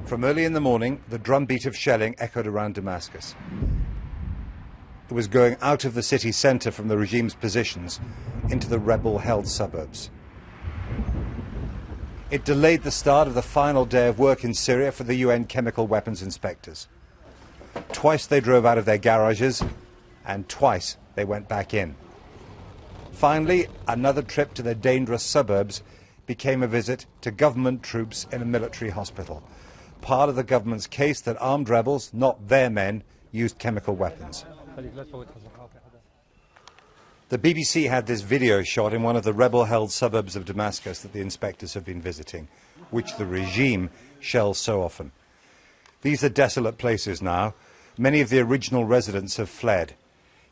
From early in the morning, the drumbeat of shelling echoed around Damascus. It was going out of the city centre from the regime's positions into the rebel-held suburbs. It delayed the start of the final day of work in Syria for the UN chemical weapons inspectors. Twice they drove out of their garages, and twice they went back in. Finally, another trip to the dangerous suburbs became a visit to government troops in a military hospital, part of the government's case that armed rebels, not their men, used chemical weapons. The BBC had this video shot in one of the rebel-held suburbs of Damascus that the inspectors have been visiting, which the regime shells so often. These are desolate places now. Many of the original residents have fled.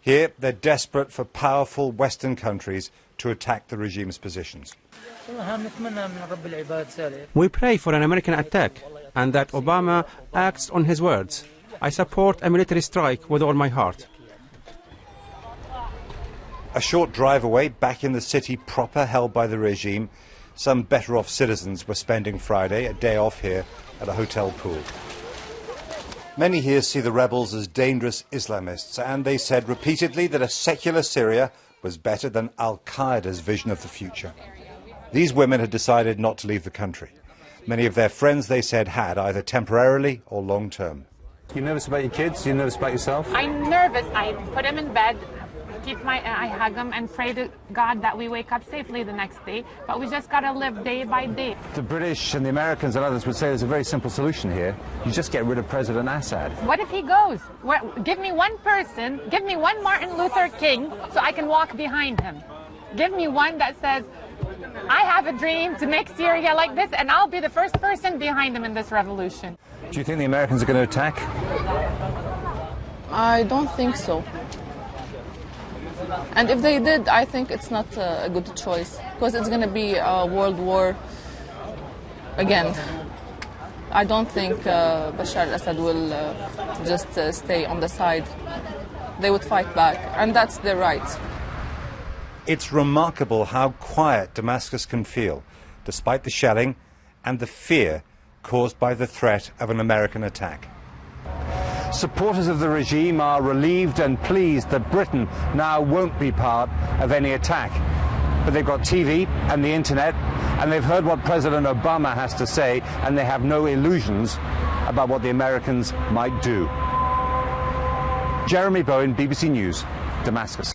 Here, they're desperate for powerful Western countries to attack the regime's positions. We pray for an American attack and that Obama acts on his words. I support a military strike with all my heart. A short drive away, back in the city proper held by the regime, some better-off citizens were spending Friday, a day off here, at a hotel pool. Many here see the rebels as dangerous Islamists, and they said repeatedly that a secular Syria was better than al-Qaeda's vision of the future. These women had decided not to leave the country. Many of their friends, they said, had, either temporarily or long-term. You nervous about your kids? You nervous about yourself? I'm nervous. I put them in bed, I hug them and pray to God that we wake up safely the next day. But we just got to live day by day. The British and the Americans and others would say there's a very simple solution here. You just get rid of President Assad. What if he goes? Give me one person, give me one Martin Luther King so I can walk behind him. Give me one that says, I have a dream to make Syria like this, and I'll be the first person behind him in this revolution. Do you think the Americans are going to attack? I don't think so. And if they did, I think it's not a good choice, because it's going to be a world war again. I don't think Bashar al-Assad will just stay on the side. They would fight back, and that's their right. It's remarkable how quiet Damascus can feel, despite the shelling and the fear caused by the threat of an American attack. Supporters of the regime are relieved and pleased that Britain now won't be part of any attack. But they've got TV and the internet, and they've heard what President Obama has to say, and they have no illusions about what the Americans might do. Jeremy Bowen, BBC News, Damascus.